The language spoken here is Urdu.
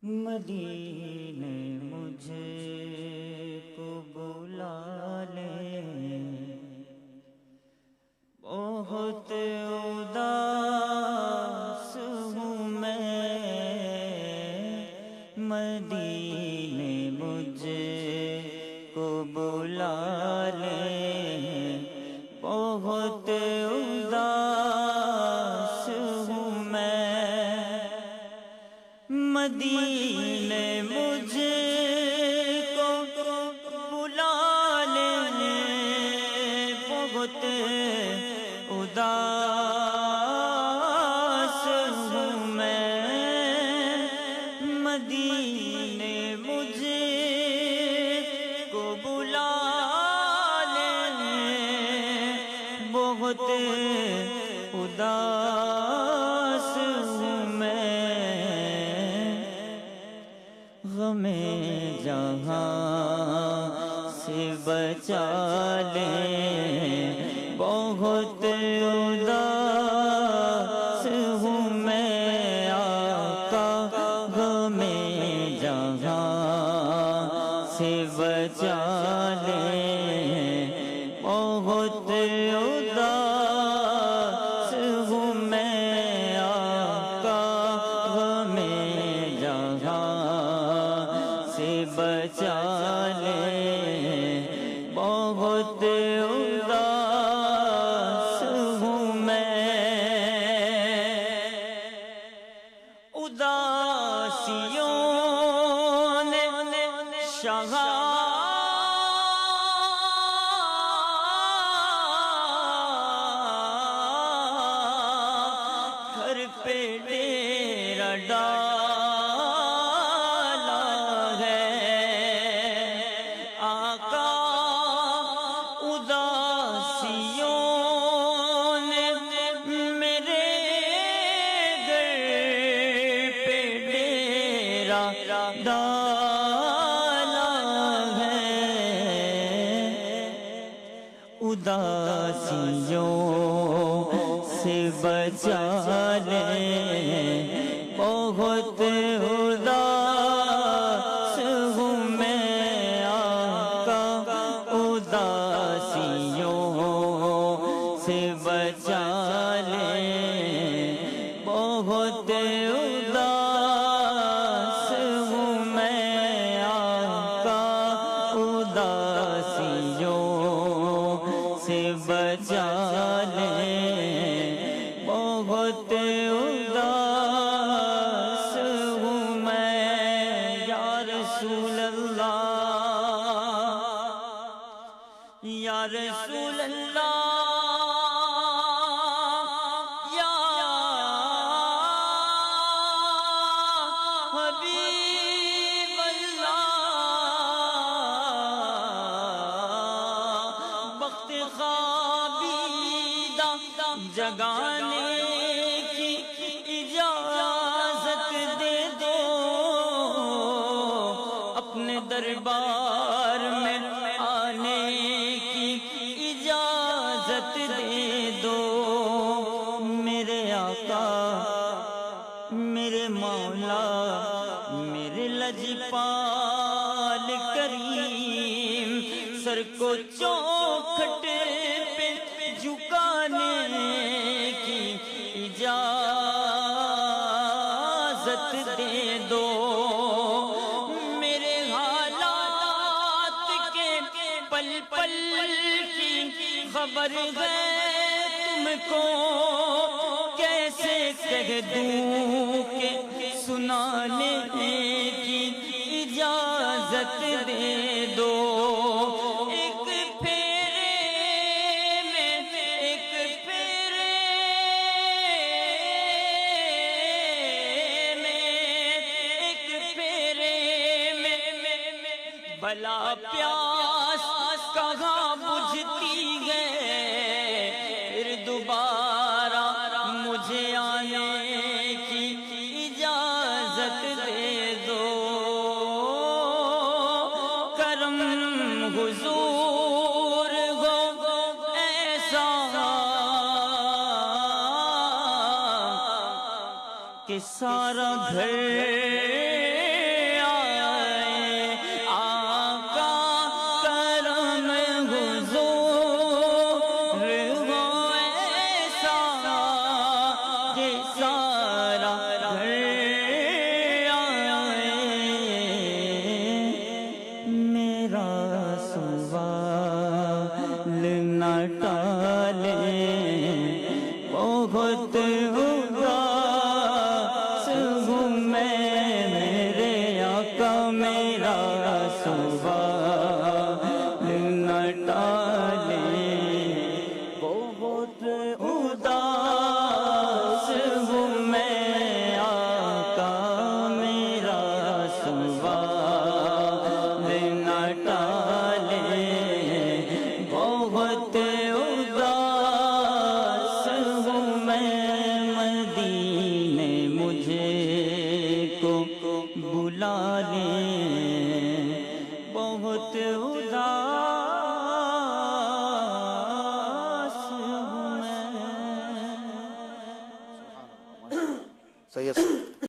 مدینے مجھے کو بلا لے، بہت اداس ہوں میں۔ مدینے مجھے کو بلا لے، بہت اداس ہوں میں۔ مدینے مجھے کو بلا لے، بہت اداس ہوں میں۔ مدینے مجھے کو بلا لے، بہت اداس ہوں میں۔ غم جہاں سے بچا لے، بہت اداس ہوں میں آقا۔ غم جہاں سے بچا لے، بہت اداس ہوں میں آقا۔ غم جہاں سے بچا لے، بہت اداس ہوں میں۔ اداسیوں نے شاہ گھر پہ ڈیرا ڈالا ہے آقا۔ اداسیوں نے میرے گھر پہ ڈیرا ڈالا ہے۔ اداسیوں سے بچا لے، بہت اداس ہوں میں آقا۔ اداسیوں سے بچا لے، بہت اداس ہوں میں آقا۔ اداسیوں سے بچا لے، بہت اداس ہوں میں۔ یا رسول اللہ، یا رسول اللہ، یا حبیب اللہ، وقت خوابیدہ جگانے کی اجازت دے دو، اپنے دربار میں آنے کی اجازت دے دو۔ میرے آقا، میرے مولا، میرے لجپال کریم، سر کو چوکھٹ پہ جھکانے کی اجازت دے دو۔ میرے حالات کے پل پل کی خبر ہے تم کو، کیسے کہہ دوں کہ سنانے کی اجازت دے دو۔ ایک پھیرے میں، ایک پھیرے میں، ایک پھیرے میں بلا پیاس کہاں بجھتی ہے؟ پھر دوبارہ مجھے آنے کی اجازت دے دو۔ کرم حضور ہو ایسا کہ سارا گھر میرا سوال نہ ٹالیں، بہت اداس ہوں میں آقا میرا سوال نہ ٹالیں، بہت اداس ہوں میں، مدینے مجھے کو بلا لیں، بہت اداس ہوں میں۔ سید